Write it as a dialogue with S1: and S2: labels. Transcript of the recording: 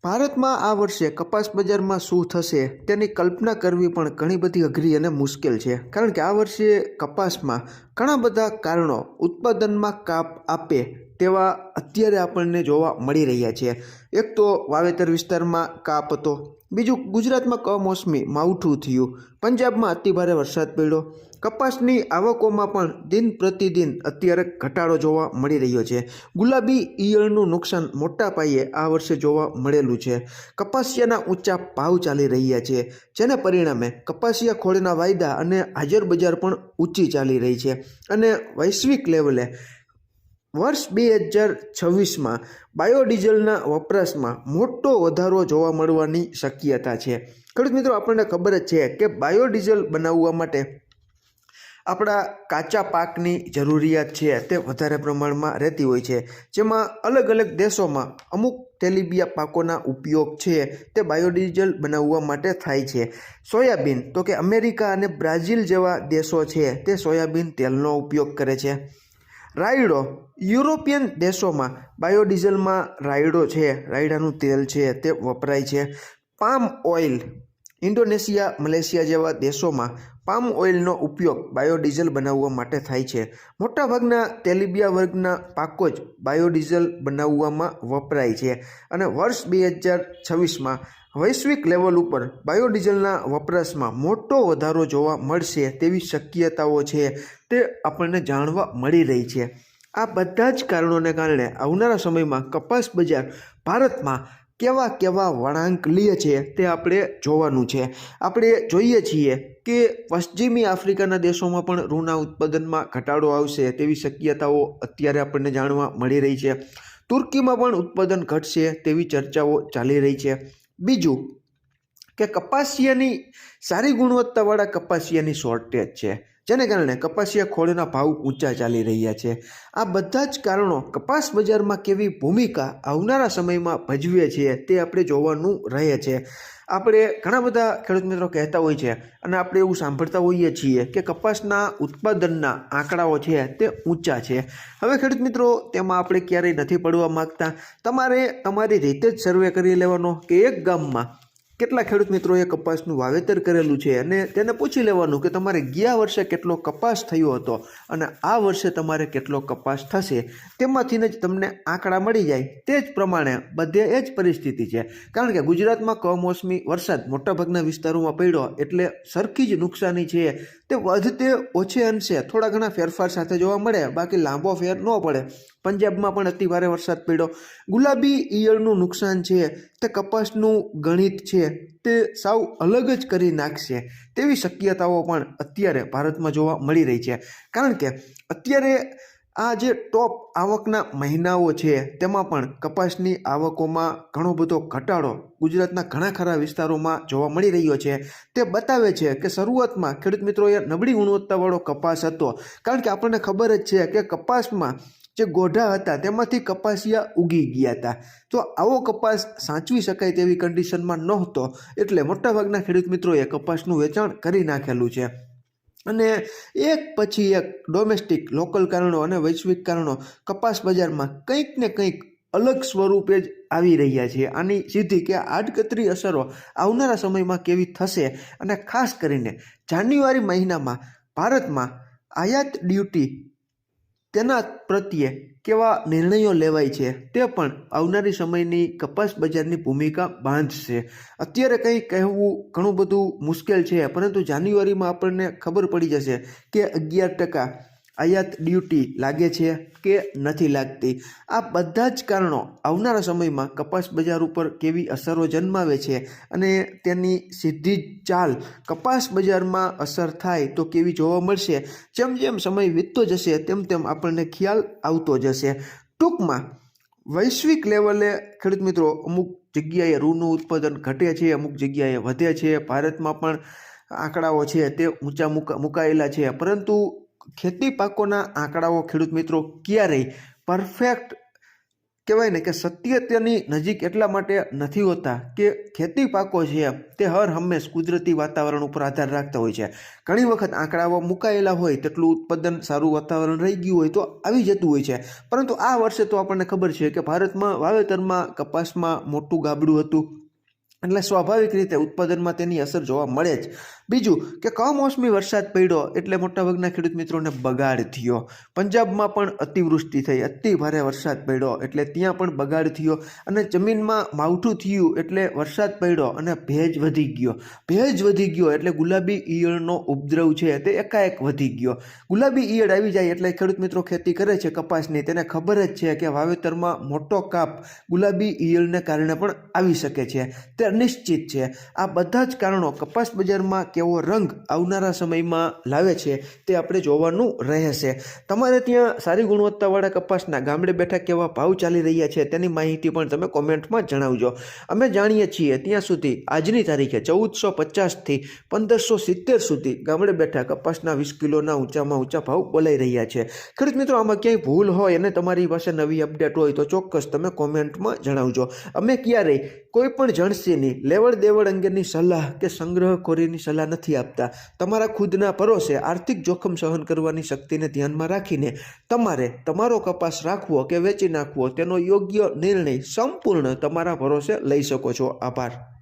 S1: ભારતમાં આ વર્ષે કપાસ બજારમાં શું થશે તેની કલ્પના કરવી પણ ઘણી બધી અઘરી અને મુશ્કેલ છે, કારણ કે આ વર્ષે કપાસમાં ઘણા બધા કારણો ઉત્પાદનમાં કાપ આપે તેવા અત્યારે આપણને જોવા મળી રહ્યા છે। એક તો વાવેતર વિસ્તારમાં કાપ હતો, બીજું ગુજરાતમાં કમોસમી માવઠું થયું, પંજાબમાં અતિભારે વરસાદ પડ્યો, કપાસની આવકોમાં પણ દિન પ્રતિદિન અત્યારે ઘટાડો જોવા મળી રહ્યો છે। ગુલાબી ઈયળનું નુકસાન મોટા પાયે આ વર્ષે જોવા મળેલું છે। કપાસિયાના ઊંચા ભાવ ચાલી રહ્યા છે, જેને પરિણામે કપાસિયા ખોળના વાયદા અને હાજર બજાર પણ ઊંચી ચાલી રહી છે અને વૈશ્વિક લેવલે વર્ષ 2026માં બાયોડીઝલના વપરાશમાં મોટો વધારો જોવા મળવાની શક્યતા છે। ખેડૂત મિત્રો, આપણને ખબર જ છે કે બાયોડીઝલ બનાવવા માટે આપણા કાચા પાકની જરૂરિયાત છે તે વધારે પ્રમાણમાં રહેતી હોય છે, જેમાં અલગ અલગ દેશોમાં અમુક તેલીબિયા પાકોના ઉપયોગ છે તે બાયોડીઝલ બનાવવા માટે થાય છે। સોયાબીન તો કે અમેરિકા અને બ્રાઝિલ જેવા દેશો છે તે સોયાબીન તેલનો ઉપયોગ કરે છે। રાયડો યુરોપિયન દેશોમાં બાયોડીઝલમાં રાયડો છે, રાયડાનું તેલ છે તે વપરાય છે। પામ ઓઇલ ઇન્ડોનેશિયા, મલેશિયા જેવા દેશોમાં પામ ઓઇલનો ઉપયોગ બાયોડીઝલ બનાવવા માટે થાય છે। મોટાભાગના તેલીબિયા વર્ગના પાકો જ બાયોડીઝલ બનાવવામાં વપરાય છે અને વર્ષ 2026માં વૈશ્વિક લેવલ ઉપર બાયોડીઝલના વપરાશમાં મોટો વધારો જોવા મળશે તેવી શક્યતાઓ છે તે આપણને જાણવા મળી રહી છે। આ બધા જ કારણોને કારણે આવનારા સમયમાં કપાસ બજાર ભારતમાં કેવા વળાંક લે છે તે આપણે જોવાનું છે। આપણે જોઈએ છીએ કે પશ્ચિમી આફ્રિકાના દેશોમાં પણ રૂના ઉત્પાદનમાં ઘટાડો આવશે તેવી શક્યતાઓ અત્યારે આપણને જાણવા મળી રહી છે। તુર્કીમાં પણ ઉત્પાદન ઘટશે તેવી ચર્ચાઓ ચાલી રહી છે। બીજું કે કપાસિયાની સારી ગુણવત્તાવાળા કપાસિયાની શોર્ટેજ છે, જેને કારણે કપાસિયા ખોળના ભાવ ઊંચા ચાલી રહ્યા છે। આ બધા જ કારણો કપાસ બજારમાં કેવી ભૂમિકા આવનારા સમયમાં ભજવે છે તે આપણે જોવાનું રહે છે। આપણે ઘણા બધા ખેડૂત મિત્રો કહેતા હોય છે અને આપણે એવું સાંભળતા હોઈએ છીએ કે કપાસના ઉત્પાદનના આંકડાઓ છે તે ઊંચા છે। હવે ખેડૂત મિત્રો, તેમાં આપણે ક્યારેય નથી પડવા માગતા। તમારે તમારી રીતે જ સર્વે કરી લેવાનો કે એક ગામમાં કેટલા ખેડૂત મિત્રોએ કપાસનું વાવેતર કરેલું છે અને તેને પૂછી લેવાનું કે તમારે ગયા વર્ષે કેટલો કપાસ થયો હતો અને આ વર્ષે તમારે કેટલો કપાસ થશે। તેમાંથી જ તમને આંકડા મળી જાય। તે જ પ્રમાણે બધે એ જ પરિસ્થિતિ છે, કારણ કે ગુજરાતમાં કમોસમી વરસાદ મોટાભાગના વિસ્તારોમાં પડ્યો એટલે સરખી જ નુકસાની છે તે વધતે ઓછે અંશે થોડા ઘણા ફેરફાર સાથે જોવા મળે, બાકી લાંબો ફેર ન પડે। પંજાબમાં પણ અતિભારે વરસાદ પડ્યો। ગુલાબી ઈયળનું નુકસાન છે તે કપાસનું ગણિત છે તે સાવ અલગ જ કરી નાખશે તેવી શક્યતાઓ પણ અત્યારે ભારતમાં જોવા મળી રહી છે, કારણ કે અત્યારે આ જે ટોપ આવકના મહિનાઓ છે તેમાં પણ કપાસની આવકોમાં ઘણો બધો ઘટાડો ગુજરાતના ઘણા ખરા વિસ્તારોમાં જોવા મળી રહ્યો છે। તે બતાવે છે કે શરૂઆતમાં ખેડૂત મિત્રોએ નબળી ગુણવત્તાવાળો કપાસ હતો, કારણ કે આપણને ખબર જ છે કે કપાસમાં જે ગોઢા હતા તેમાંથી કપાસિયા ઉગી ગયા હતા, તો આવો કપાસ સાચવી શકાય તેવી કન્ડિશનમાં નહોતો, એટલે મોટાભાગના ખેડૂત મિત્રોએ કપાસનું વેચાણ કરી નાખેલું છે। અને એક પછી એક ડોમેસ્ટિક લોકલ કારણો અને વૈશ્વિક કારણો કપાસ બજારમાં કંઈક ને કંઈક અલગ સ્વરૂપે જ આવી રહ્યા છે। આની સીધી કે આડકતરી અસરો આવનારા સમયમાં કેવી થશે અને ખાસ કરીને જાન્યુઆરી મહિનામાં ભારતમાં આયાત ડ્યુટી તેના પ્રત્યે કેવા નિર્ણયો લેવાય છે તે પણ આવનારી સમયની કપાસ બજારની ભૂમિકા બાંધશે। અત્યારે કંઈ કહેવું ઘણું બધું મુશ્કેલ છે, પરંતુ જાન્યુઆરીમાં આપણને ખબર પડી જશે કે 11% આયાત ડ્યુટી લાગે છે કે નથી લાગતી। આ બધા જ કારણો આવનારા સમયમાં કપાસ બજાર ઉપર કેવી અસરો જન્માવે છે અને તેની સીધી ચાલ કપાસ બજારમાં અસર થાય તો કેવી જોવા મળશે, જેમ જેમ સમય વીતતો જશે તેમ તેમ આપણને ખ્યાલ આવતો જશે। ટૂંકમાં વૈશ્વિક લેવલે ખેડૂત મિત્રો અમુક જગ્યાએ રૂનું ઉત્પાદન ઘટે છે, અમુક જગ્યાએ વધે છે। ભારતમાં પણ આંકડાઓ છે તે ઊંચા મુકાયેલા છે, પરંતુ ખેતી પાકોના આંકડાઓ ખેડૂત મિત્રો ક્યારેય પરફેક્ટ કહેવાય ને કે સત્યતાની નજીક એટલા માટે નથી હોતા કે ખેતી પાકો છે તે હર હંમેશ કુદરતી વાતાવરણ ઉપર આધાર રાખતા હોય છે. ઘણી વખત આંકડાઓ મુકાયેલા હોય તેટલું ઉત્પાદન સારું વાતાવરણ રહી ગયું હોય તો આવી જતું હોય છે. પરંતુ આ વર્ષે તો આપણને ખબર છે કે ભારતમાં વાવેતરમાં કપાસમાં મોટું ગાબડું હતું, એટલે સ્વાભાવિક રીતે ઉત્પાદનમાં તેની અસર જોવા મળે જ. બીજું કે કમોસમી વરસાદ પડ્યો એટલે મોટાભાગના ખેડૂત મિત્રોને બગાડ થયો. પંજાબમાં પણ અતિવૃષ્ટિ થઈ, અતિ ભારે વરસાદ પડ્યો એટલે ત્યાં પણ બગાડ થયો. અને જમીનમાં માવઠું થયું એટલે વરસાદ પડ્યો અને ભેજ વધી ગયો. ભેજ વધી ગયો એટલે ગુલાબી ઈયળનો ઉપદ્રવ છે તે એકાએક વધી ગયો. ગુલાબી ઈયળ આવી જાય એટલે ખેડૂત મિત્રો ખેતી કરે છે કપાસની, તેને ખબર જ છે કે વાવેતરમાં મોટો કાપ ગુલાબી ઈયળને કારણે પણ આવી શકે છે, તે નિશ્ચિત છે. આ બધા જ કારણો કપાસ બજારમાં કેવો રંગ આવનારા સમયમાં લાવે છે તે આપણે જોવાનું રહેશે. તમારે ત્યાં સારી ગુણવત્તાવાળા કપાસના ગામડે બેઠા કેવા ભાવ ચાલી રહ્યા છે તેની માહિતી પણ તમે કોમેન્ટમાં જણાવજો. અમે જાણીએ છીએ ત્યાં સુધી આજની તારીખે 1450થી 1570 સુધી ગામડે બેઠા કપાસના 20 કિલોના ઊંચામાં ઊંચા ભાવ બોલાઈ રહ્યા છે. ખેડૂત મિત્રો, આમાં ક્યાંય ભૂલ હોય અને તમારી પાસે નવી અપડેટ હોય તો ચોક્કસ તમે કોમેન્ટમાં જણાવજો. અમે ક્યારેય કોઈ પણ જણસીની લેવડ દેવડ અંગેની સલાહ કે સંગ્રહખોરીની સલાહ નથી આપતા. તમારા ખુદના ભરોસે આર્થિક જોખમ સહન કરવાની શક્તિને ધ્યાનમાં રાખીને તમારે તમારો કપાસ રાખવો કે વેચી નાખવો તેનો યોગ્ય નિર્ણય સંપૂર્ણ તમારા ભરોસે લઈ શકો છો. આભાર.